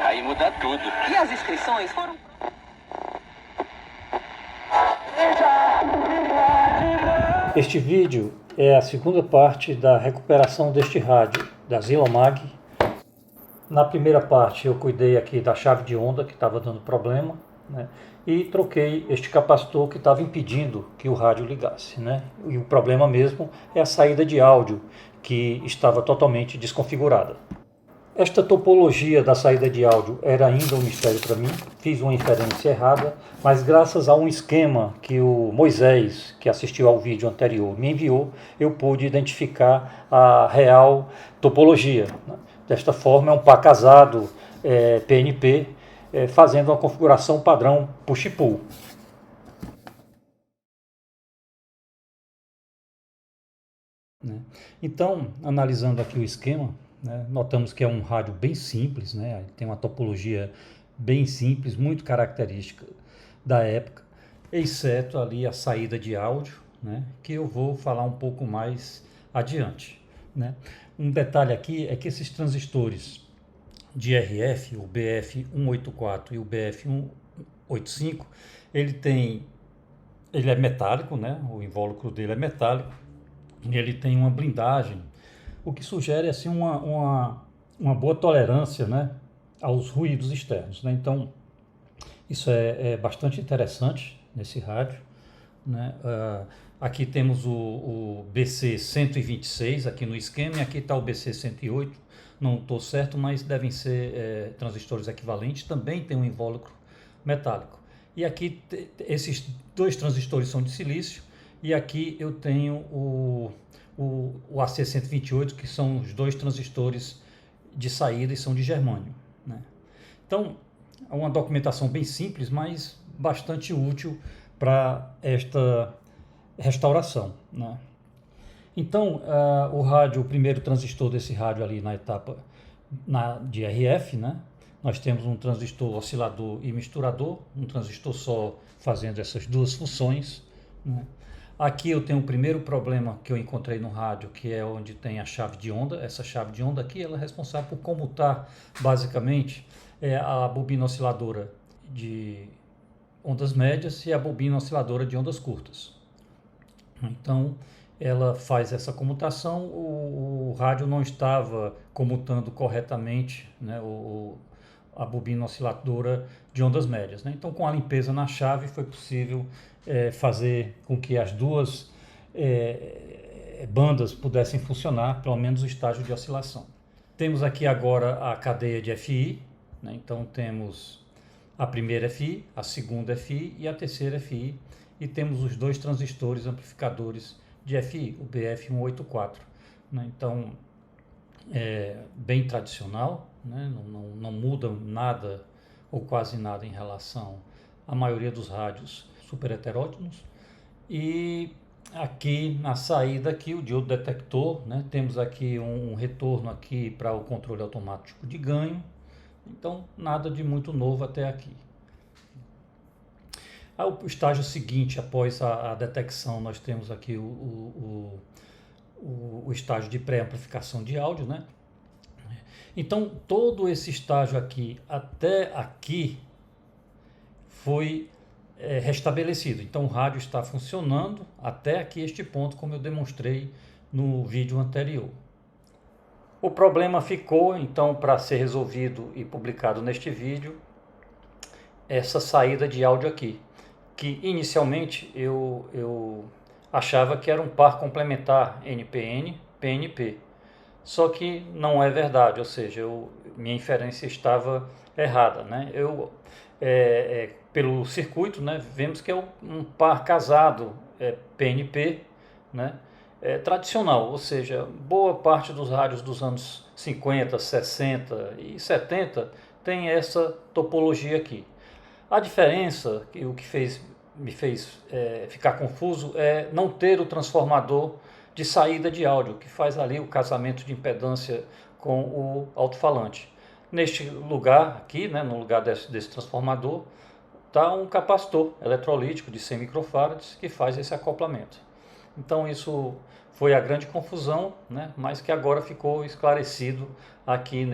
Aí muda tudo. E as inscrições foram... Este vídeo é a segunda parte da recuperação deste rádio da Zilomag. Na primeira parte eu cuidei aqui da chave de onda que estava dando problema, né? E troquei este capacitor que estava impedindo que o rádio ligasse, né? E o problema mesmo é a saída de áudio que estava totalmente desconfigurada. Esta topologia da saída de áudio era ainda um mistério para mim, fiz uma inferência errada, mas graças a um esquema que o Moisés, que assistiu ao vídeo anterior, me enviou, eu pude identificar a real topologia. Desta forma é um par casado PNP, fazendo uma configuração padrão push-pull. Então, analisando aqui o esquema, né, notamos que é um rádio bem simples, né, tem uma topologia bem simples, muito característica da época, exceto ali a saída de áudio, né, que eu vou falar um pouco mais adiante, né. Um detalhe aqui é que esses transistores de RF, o BF184 e o BF185, ele é metálico, né, o invólucro dele é metálico, e ele tem uma blindagem, o que sugere assim uma boa tolerância, né, aos ruídos externos, né? Então isso é bastante interessante nesse rádio, né? Aqui temos o BC126 aqui no esquema, e aqui está o BC108, não estou certo, mas devem ser transistores equivalentes, também tem um invólucro metálico. E aqui esses dois transistores são de silício, e aqui eu tenho o AC128, que são os dois transistores de saída e são de germânio, né? Então, é uma documentação bem simples, mas bastante útil para esta restauração, né? Então, o primeiro transistor desse rádio ali na etapa de RF, né? Nós temos um transistor oscilador e misturador, um transistor só fazendo essas duas funções, né? Aqui eu tenho o primeiro problema que eu encontrei no rádio, que é onde tem a chave de onda. Essa chave de onda aqui ela é responsável por comutar basicamente a bobina osciladora de ondas médias e a bobina osciladora de ondas curtas. Então ela faz essa comutação, o rádio não estava comutando corretamente, né, a bobina osciladora de ondas médias, né? Então com a limpeza na chave foi possível fazer com que as duas bandas pudessem funcionar, pelo menos o estágio de oscilação. Temos aqui agora a cadeia de FI, né? Então temos a primeira FI, a segunda FI e a terceira FI, e temos os dois transistores amplificadores de FI, o BF184, né? Então bem tradicional, né? Não muda nada ou quase nada em relação à maioria dos rádios super heterógenos. E aqui na saída aqui o diodo detector, né? Temos aqui um retorno aqui para o controle automático de ganho. Então nada de muito novo até aqui. O estágio seguinte, após a detecção, nós temos aqui o estágio de pré-amplificação de áudio, né? Então todo esse estágio aqui até aqui foi restabelecido. Então o rádio está funcionando até aqui este ponto, como eu demonstrei no vídeo anterior. O problema ficou então para ser resolvido e publicado neste vídeo, essa saída de áudio aqui, que inicialmente eu achava que era um par complementar NPN-PNP, só que não é verdade, ou seja, minha inferência estava errada, né? Pelo circuito, né, vemos que é um par casado PNP, né, tradicional, ou seja, boa parte dos rádios dos anos 50, 60 e 70 tem essa topologia aqui. A diferença, o que me fez ficar confuso, é não ter o transformador de saída de áudio, que faz ali o casamento de impedância com o alto-falante. Neste lugar aqui, né, no lugar desse transformador, está um capacitor eletrolítico de 100 microfarads que faz esse acoplamento. Então isso foi a grande confusão, né, mas que agora ficou esclarecido aqui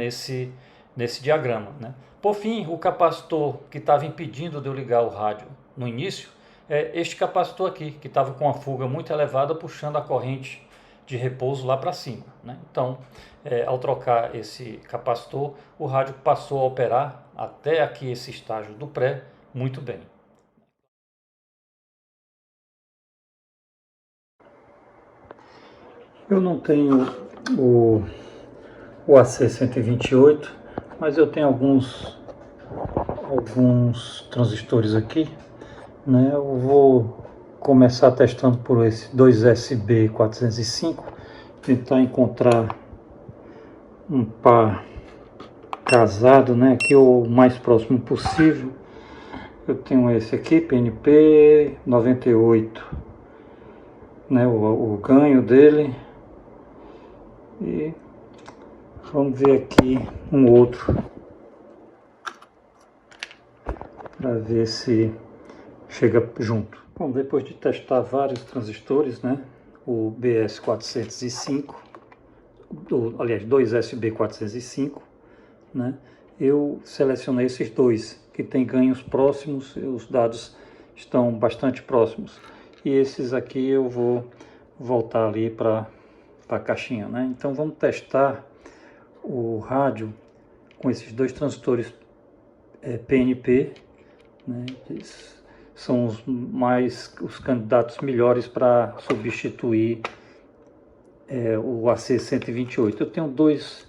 nesse diagrama, né? Por fim, o capacitor que estava impedindo de eu ligar o rádio no início é este capacitor aqui, que estava com a fuga muito elevada, puxando a corrente de repouso lá para cima, né? Então, ao trocar esse capacitor, o rádio passou a operar até aqui esse estágio do pré muito bem. Eu não tenho o AC128, mas eu tenho alguns transistores aqui, né? Eu vou começar testando por esse 2SB405, tentar encontrar um par casado, né? Aqui o mais próximo possível. Eu tenho esse aqui, PNP 98, né? O ganho dele. E vamos ver aqui um outro para ver se chega junto. Bom, depois de testar vários transistores, né, o BS405, aliás 2SB405, né, eu selecionei esses dois que tem ganhos próximos, os dados estão bastante próximos, e esses aqui eu vou voltar ali para a caixinha, né? Então vamos testar o rádio com esses dois transistores PNP, né? São os candidatos melhores para substituir o AC128. Eu tenho dois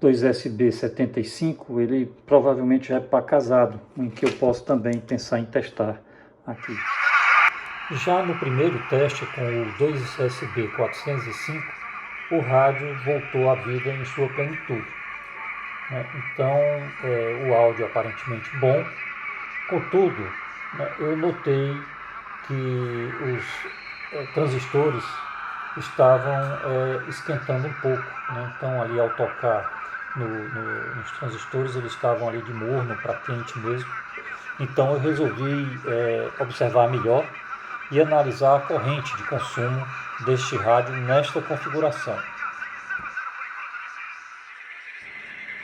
SB75, ele provavelmente já é para casado, em que eu posso também pensar em testar aqui. Já no primeiro teste com o 2SB405, o rádio voltou à vida em sua plenitude. Então, o áudio aparentemente bom, contudo, eu notei que os transistores estavam esquentando um pouco, né? Então, ali ao tocar nos transistores, eles estavam ali de morno para quente mesmo. Então, eu resolvi observar melhor e analisar a corrente de consumo deste rádio nesta configuração.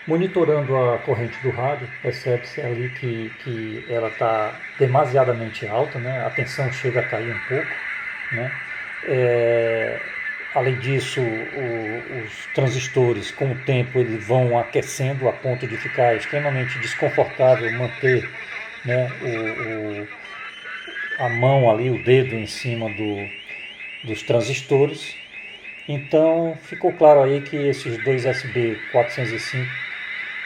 Monitorando a corrente do rádio, percebe-se ali que ela está demasiadamente alta, né? A tensão chega a cair um pouco, né? Além disso, os transistores, com o tempo, eles vão aquecendo a ponto de ficar extremamente desconfortável manter, né, a mão ali, o dedo em cima dos transistores. Então ficou claro aí que esses dois SB405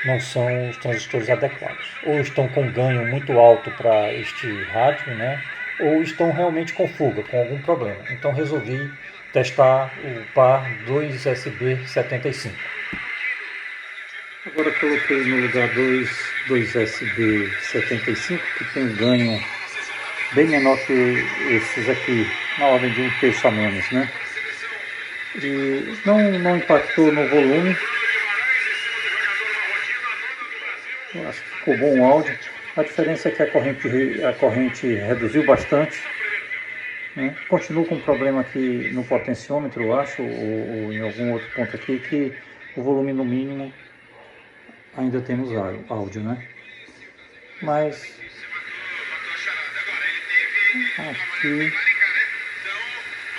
não são os transistores adequados. Ou estão com ganho muito alto para este rádio, né? Ou estão realmente com fuga, com algum problema. Então resolvi testar o par 2SB75. Agora coloquei no lugar 2SB75, que tem um ganho bem menor que esses aqui, na ordem de um terço a menos, né? E não impactou no volume. Eu acho que ficou bom o áudio. A diferença é que a corrente reduziu bastante, né? Continuo com um problema aqui no potenciômetro, eu acho, ou em algum outro ponto aqui, que o volume no mínimo ainda temos áudio, né? Mas aqui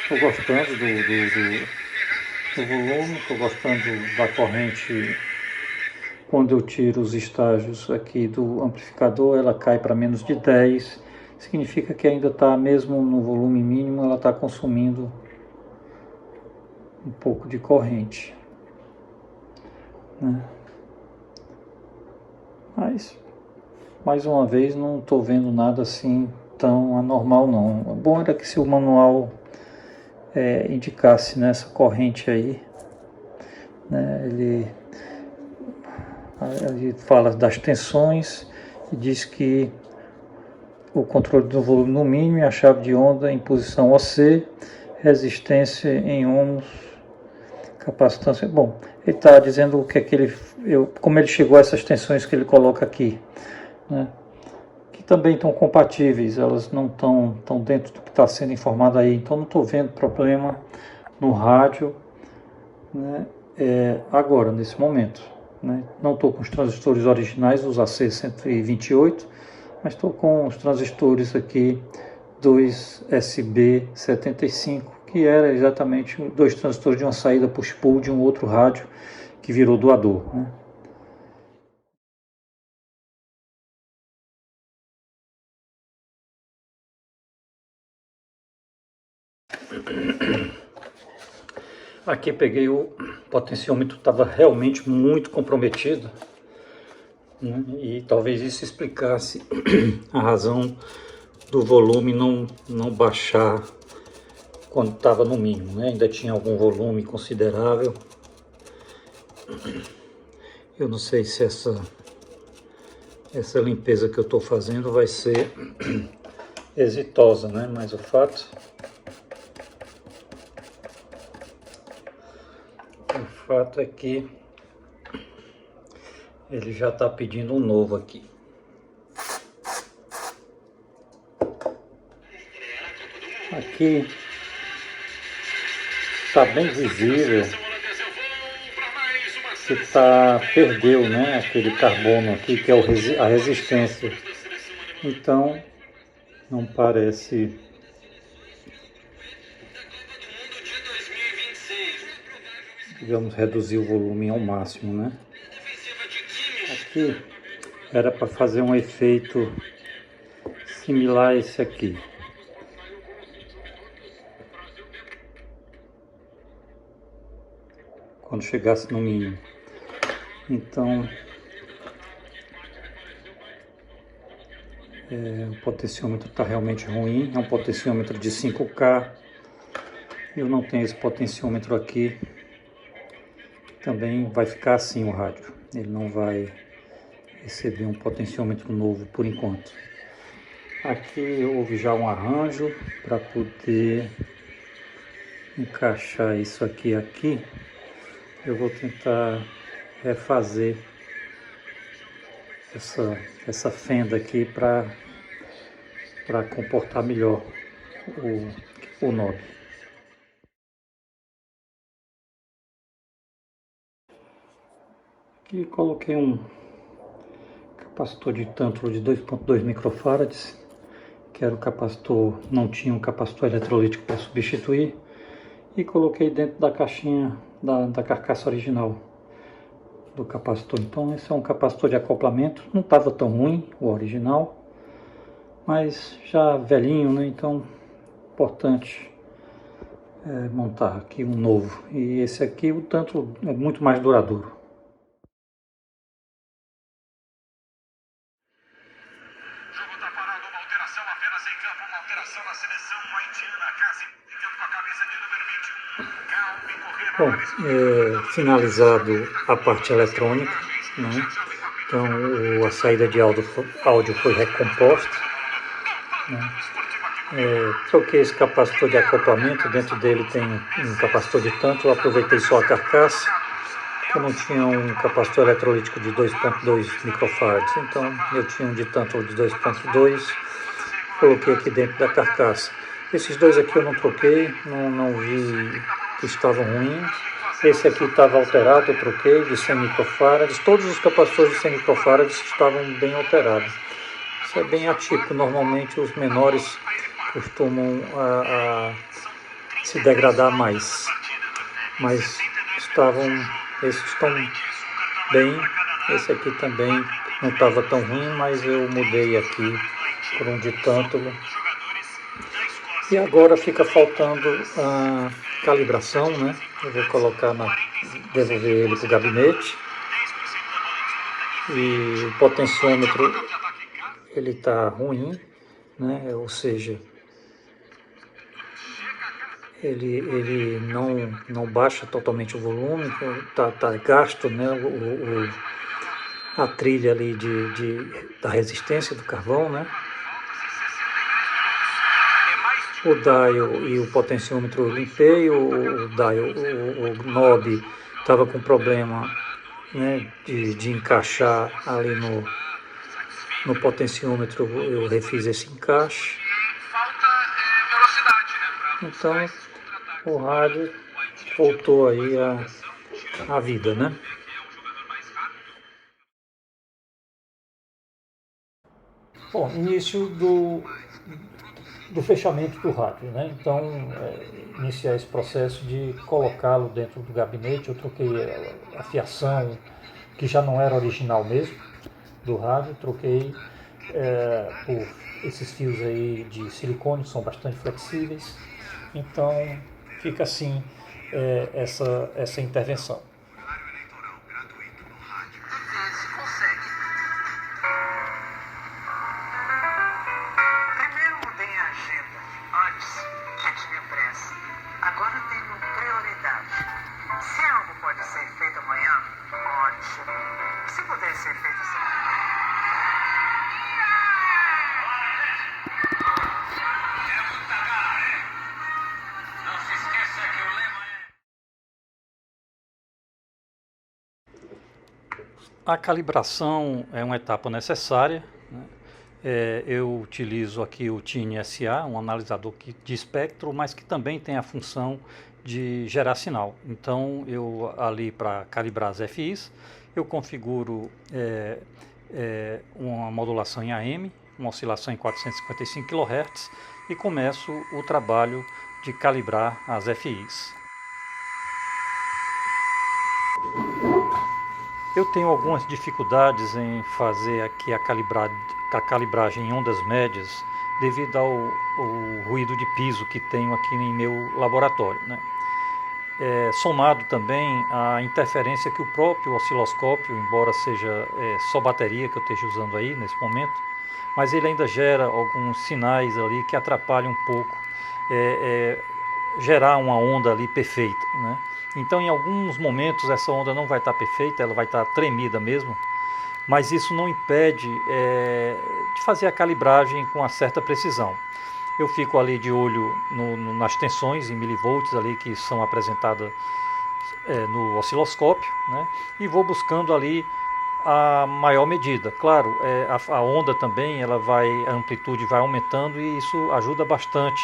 estou gostando do volume, estou gostando da corrente. Quando eu tiro os estágios aqui do amplificador, ela cai para menos de 10, significa que ainda está, mesmo no volume mínimo, ela está consumindo um pouco de corrente, né? Mas, mais uma vez, não estou vendo nada assim tão anormal não. O bom era que se o manual indicasse nessa corrente aí, né, ele fala das tensões e diz que o controle do volume no mínimo e a chave de onda em posição OC, resistência em ohms, capacitância. Bom, ele está dizendo o que é que como ele chegou a essas tensões que ele coloca aqui, né, que também estão compatíveis, elas não estão dentro do que está sendo informado aí, então não estou vendo problema no rádio, né, agora, nesse momento. né? Não estou com os transistores originais, os AC128, mas estou com os transistores aqui 2SB75, que era exatamente dois transistores de uma saída push-pull de um outro rádio que virou doador, né? Aqui peguei o potenciômetro, estava realmente muito comprometido, né? E talvez isso explicasse a razão do volume não baixar quando estava no mínimo, né? Ainda tinha algum volume considerável. Eu não sei se essa limpeza que eu estou fazendo vai ser exitosa, né? Mas o fato é que ele já está pedindo um novo aqui. Aqui está bem visível que perdeu, né, aquele carbono aqui que é a resistência. Então não parece, digamos, reduzir o volume ao máximo, né? Aqui era para fazer um efeito similar a esse aqui. Quando chegasse no mínimo. Então, o potenciômetro está realmente ruim. É um potenciômetro de 5K. Eu não tenho esse potenciômetro aqui. Também vai ficar assim o rádio. Ele não vai receber um potenciômetro novo por enquanto. Aqui houve já um arranjo para poder encaixar isso aqui. Eu vou tentar refazer essa fenda aqui para comportar melhor o knob. Aqui coloquei um capacitor de tântalo de 2.2 microfarads, que era o capacitor, não tinha um capacitor eletrolítico para substituir, e coloquei dentro da caixinha da carcaça original do capacitor. Então esse é um capacitor de acoplamento, não estava tão ruim o original, mas já velhinho, né? Então importante montar aqui um novo. E esse aqui, o tântalo é muito mais duradouro. O jogo está parado, uma alteração apenas em campo, uma alteração na seleção haitiana. Casi ficando com a cabeça de número 21. Calme, correndo. Finalizado a parte eletrônica, né? Então a saída de áudio foi recomposta, né? Troquei esse capacitor de acoplamento, dentro dele tem um capacitor de tântalo, aproveitei só a carcaça, porque eu não tinha um capacitor eletrolítico de 2.2 microfarads, então eu tinha um de tântalo de 2.2, coloquei aqui dentro da carcaça. Esses dois aqui eu não troquei, não vi que estavam ruins. Esse aqui estava alterado, eu troquei de 100 microfarads, todos os capacitores de 100 microfarads estavam bem alterados. Isso é bem atípico, normalmente os menores costumam se degradar mais, mas esses estão bem. Esse aqui também não estava tão ruim, mas eu mudei aqui por um de tântalo. E agora fica faltando a calibração, né? Eu vou colocar devolver ele para o gabinete. E o potenciômetro ele está ruim, né? Ou seja, ele não baixa totalmente o volume, tá gasto, né? A trilha ali da resistência do carvão, né? O dial e o potenciômetro eu limpei, o knob estava com problema, né, de encaixar ali no potenciômetro, eu refiz esse encaixe. Então o rádio voltou aí à vida, né? Bom, início do fechamento do rádio, né? Então, iniciar esse processo de colocá-lo dentro do gabinete. Eu troquei a fiação, que já não era original mesmo, do rádio, troquei por esses fios aí de silicone, que são bastante flexíveis. Então, fica assim essa intervenção. Agora tenho prioridade. Se algo pode ser feito amanhã, ótimo. Se puder ser feito semana. É muita garra, né? Não se esqueça que o lema é... A calibração é uma etapa necessária, né? Eu utilizo aqui o Tine SA, um analisador de espectro, mas que também tem a função de gerar sinal. Então, eu ali para calibrar as FIs, eu configuro uma modulação em AM, uma oscilação em 455 kHz e começo o trabalho de calibrar as FIs. Eu tenho algumas dificuldades em fazer aqui a calibragem em ondas médias devido ao ruído de piso que tenho aqui em meu laboratório, né? Somado também à interferência que o próprio osciloscópio, embora seja só bateria que eu esteja usando aí nesse momento, mas ele ainda gera alguns sinais ali que atrapalham um pouco gerar uma onda ali perfeita, né? Então, em alguns momentos, essa onda não vai estar perfeita, ela vai estar tremida mesmo, mas isso não impede de fazer a calibragem com uma certa precisão. Eu fico ali de olho nas tensões em milivolts ali que são apresentadas no osciloscópio, né? E vou buscando ali a maior medida. Claro, a onda também, a amplitude vai aumentando e isso ajuda bastante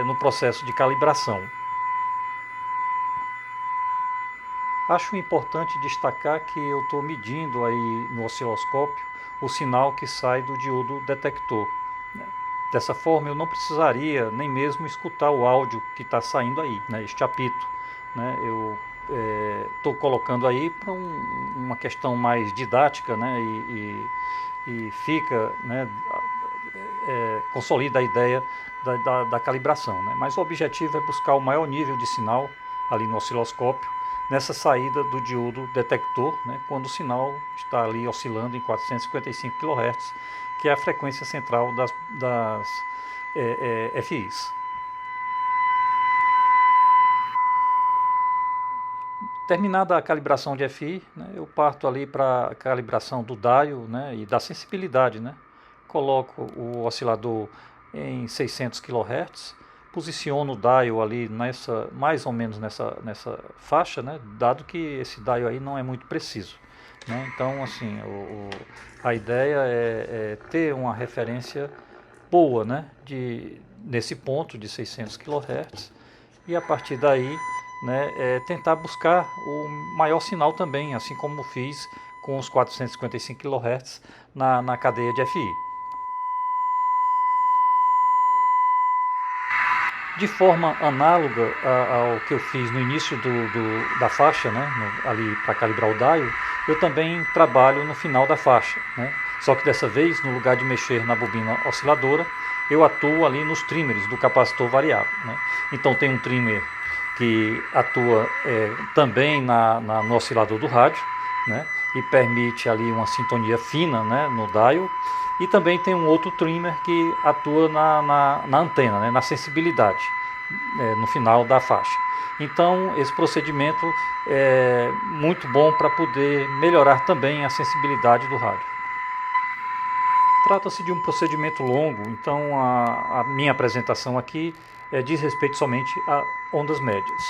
no processo de calibração. Acho importante destacar que eu estou medindo aí no osciloscópio o sinal que sai do diodo detector, né? Dessa forma eu não precisaria nem mesmo escutar o áudio que está saindo aí, né, este apito, né? Eu estou colocando aí para uma questão mais didática, né, e fica, né, consolida a ideia da calibração, né? Mas o objetivo é buscar o maior nível de sinal ali no osciloscópio, nessa saída do diodo detector, né, quando o sinal está ali oscilando em 455 kHz, que é a frequência central das FIs. Terminada a calibração de FI, né, eu parto ali para a calibração do dial, né, e da sensibilidade, né? Coloco o oscilador em 600 kHz, posiciono o dial ali mais ou menos nessa faixa, né, dado que esse dial aí não é muito preciso, né? Então, assim, a ideia é ter uma referência boa, né, nesse ponto de 600 kHz, e a partir daí, né, tentar buscar o maior sinal também, assim como fiz com os 455 kHz na cadeia de FI. De forma análoga ao que eu fiz no início da faixa, né, ali para calibrar o dial, eu também trabalho no final da faixa, né? Só que dessa vez, no lugar de mexer na bobina osciladora, eu atuo ali nos trimmers do capacitor variável, né? Então tem um trimmer que atua também no oscilador do rádio, né, e permite ali uma sintonia fina, né, no dial, e também tem um outro trimmer que atua na antena, né, na sensibilidade, no final da faixa. Então esse procedimento é muito bom para poder melhorar também a sensibilidade do rádio. Trata-se de um procedimento longo, então a minha apresentação aqui diz respeito somente a ondas médias.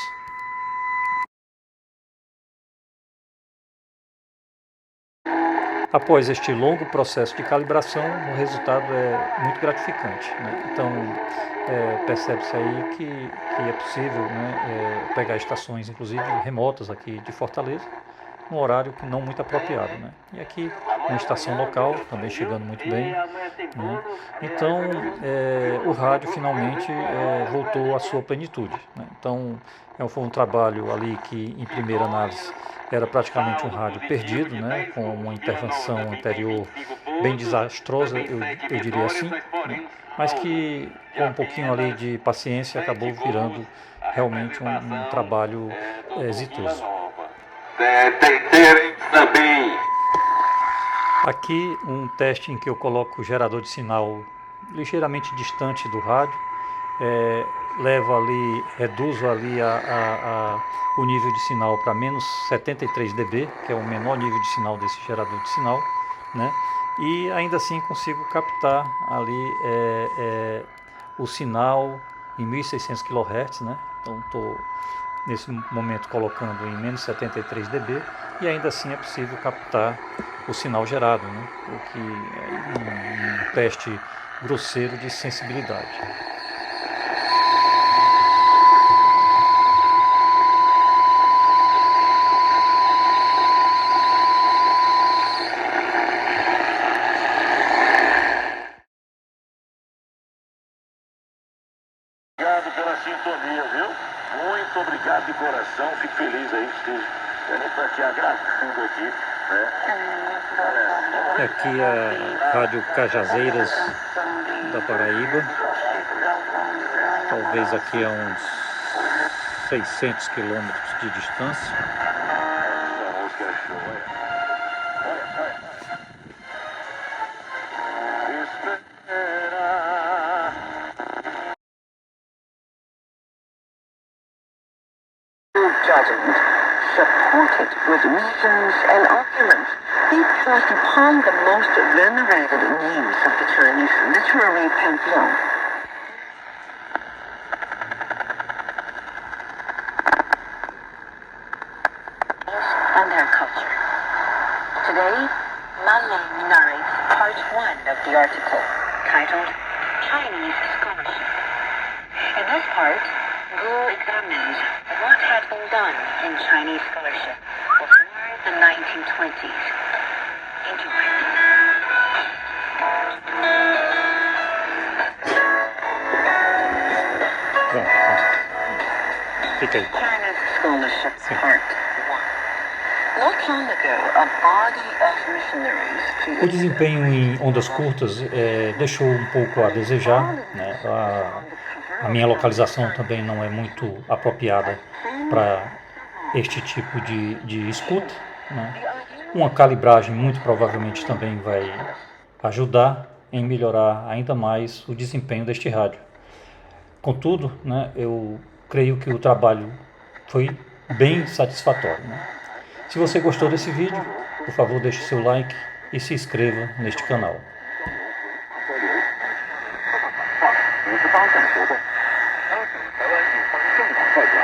Após este longo processo de calibração, o resultado é muito gratificante, né? Então, percebe-se aí que é possível, né, pegar estações, inclusive remotas aqui de Fortaleza, num horário não muito apropriado, né? E aqui uma estação local, também chegando muito bem, né? Então, o rádio finalmente voltou à sua plenitude, né? Então, foi um trabalho ali que, em primeira análise, era praticamente um rádio perdido, né? Com uma intervenção anterior bem desastrosa, eu diria assim, né? Mas que, com um pouquinho ali de paciência, acabou virando realmente um trabalho exitoso. Aqui um teste em que eu coloco o gerador de sinal ligeiramente distante do rádio, levo ali, reduzo ali o nível de sinal para menos 73 dB, que é o menor nível de sinal desse gerador de sinal, né? E ainda assim consigo captar ali o sinal em 1600 kHz, né? Então estou nesse momento colocando em menos 73 dB e ainda assim é possível captar o sinal gerado, né? O que é um teste grosseiro de sensibilidade. Obrigado pela sintonia, viu? Muito obrigado de coração, fico feliz aí que estou aqui agradando aqui, né? Aqui a Rádio Cajazeiras da Paraíba, talvez aqui a uns 600 quilômetros de distância. Essa música é show, olha. Judgment, supported with reasons and arguments, he tries upon the most venerated names of the Chinese literary pantheon. And their culture. Today, Malay narrates part 1 of the article, titled Chinese Scholarship. In this part, Gu examines what had been done in Chinese scholarship before the 1920s. Enjoy. Fica aí. Chinese Scholarship Part 1. Not long ago, a body of missionaries O desempenho em ondas curtas deixou um pouco a desejar, né? A minha localização também não é muito apropriada para este tipo de escuta, né? Uma calibragem muito provavelmente também vai ajudar em melhorar ainda mais o desempenho deste rádio. Contudo, né, eu creio que o trabalho foi bem satisfatório, né? Se você gostou desse vídeo, por favor deixe seu like e se inscreva neste canal. 你是当选活动，当选台湾警方政党代表。